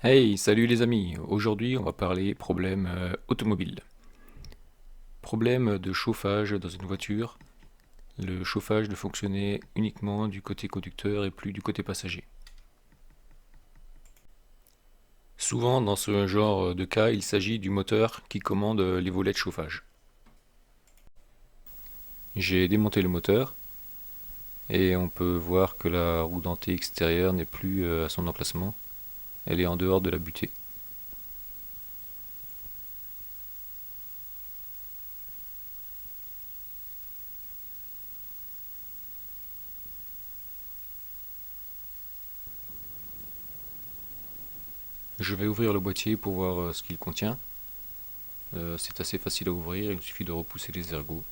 Hey, salut les amis. Aujourd'hui, on va parler problème automobile. Problème de chauffage dans une voiture. Le chauffage ne fonctionnait uniquement du côté conducteur et plus du côté passager. Souvent, dans ce genre de cas, il s'agit du moteur qui commande les volets de chauffage. J'ai démonté le moteur et on peut voir que la roue dentée extérieure n'est plus à son emplacement. Elle est en dehors de la butée. Je vais ouvrir le boîtier pour voir ce qu'il contient. C'est assez facile à ouvrir, il suffit de repousser les ergots.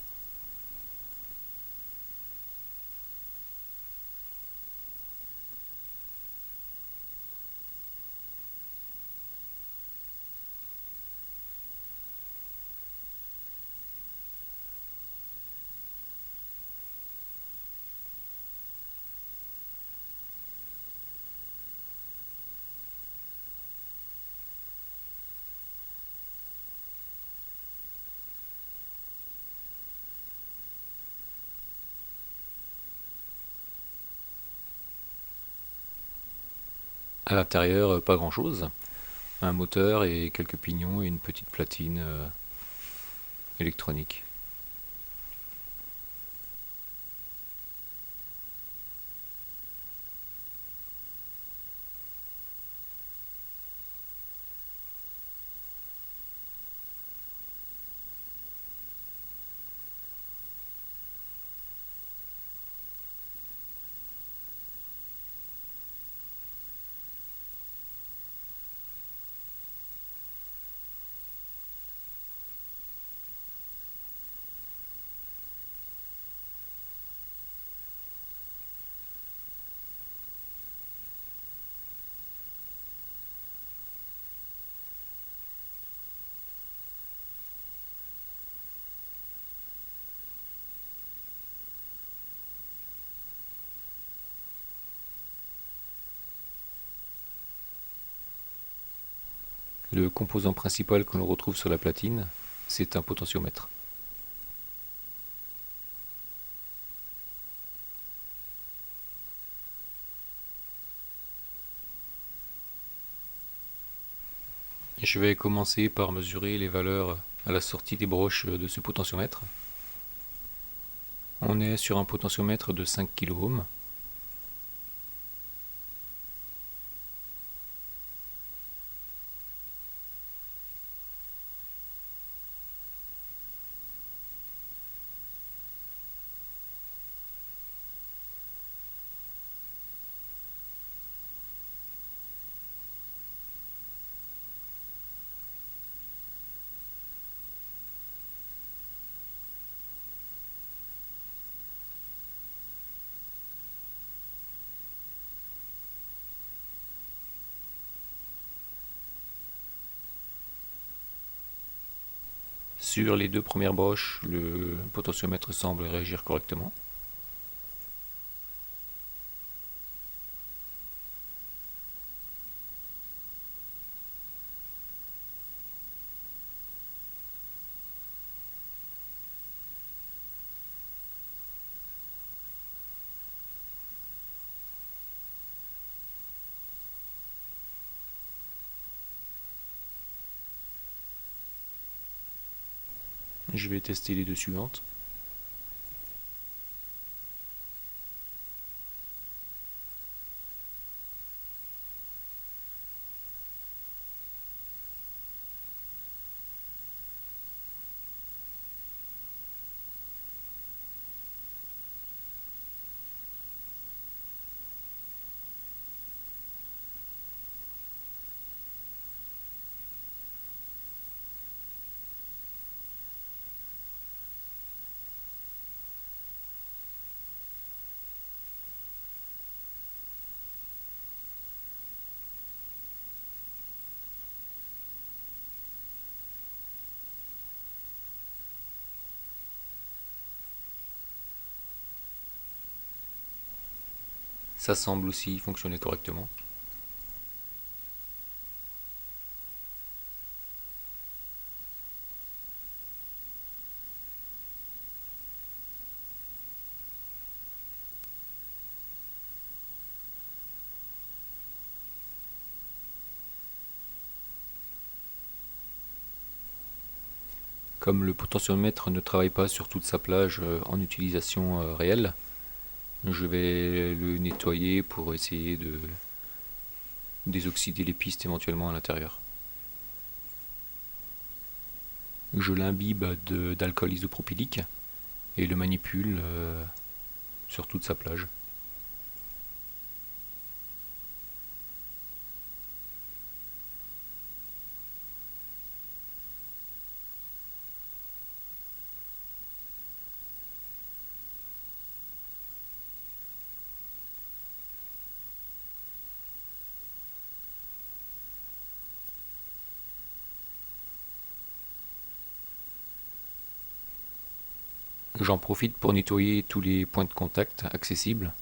À l'intérieur, pas grand-chose. Un moteur et quelques pignons et une petite platine électronique. Le composant principal que l'on retrouve sur la platine, c'est un potentiomètre. Je vais commencer par mesurer les valeurs à la sortie des broches de ce potentiomètre. On est sur un potentiomètre de 5 kΩ. Sur les deux premières broches, le potentiomètre semble réagir correctement. Je vais tester les deux suivantes. Ça semble aussi fonctionner correctement. Comme le potentiomètre ne travaille pas sur toute sa plage en utilisation réelle, je vais le nettoyer pour essayer de désoxyder les pistes éventuellement à l'intérieur. Je l'imbibe d'alcool isopropylique et le manipule sur toute sa plage. J'en profite pour nettoyer tous les points de contact accessibles.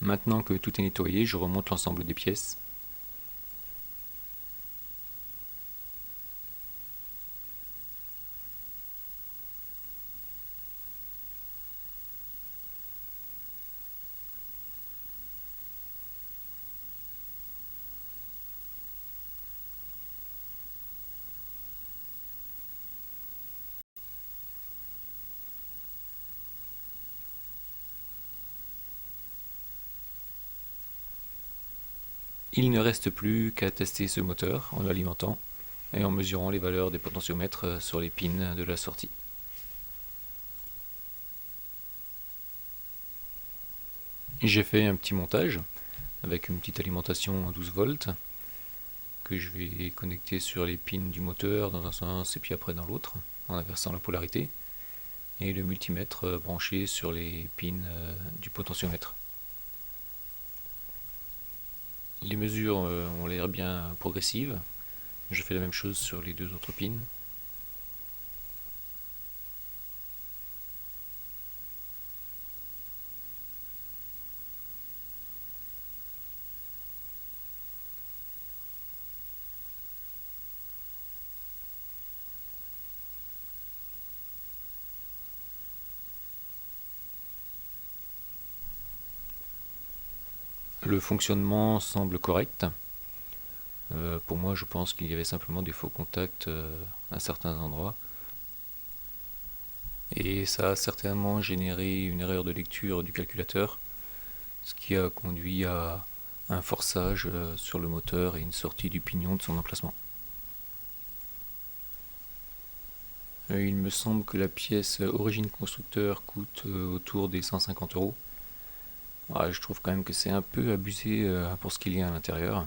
Maintenant que tout est nettoyé, je remonte l'ensemble des pièces. Il ne reste plus qu'à tester ce moteur en l'alimentant et en mesurant les valeurs des potentiomètres sur les pins de la sortie. J'ai fait un petit montage avec une petite alimentation à 12 volts que je vais connecter sur les pins du moteur dans un sens et puis après dans l'autre en inversant la polarité, et le multimètre branché sur les pins du potentiomètre. Les mesures ont l'air bien progressives. Je fais la même chose sur les deux autres pins. Le fonctionnement semble correct. Pour moi, je pense qu'il y avait simplement des faux contacts à certains endroits. Et ça a certainement généré une erreur de lecture du calculateur, ce qui a conduit à un forçage sur le moteur et une sortie du pignon de son emplacement. Il me semble que la pièce origine constructeur coûte autour des 150 euros. Je trouve quand même que c'est un peu abusé pour ce qu'il y a à l'intérieur.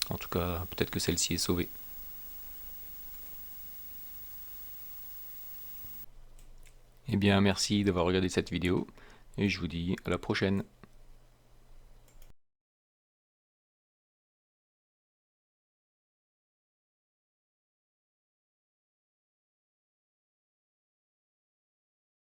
En tout cas, peut-être que celle-ci est sauvée. Eh bien, merci d'avoir regardé cette vidéo et je vous dis à la prochaine.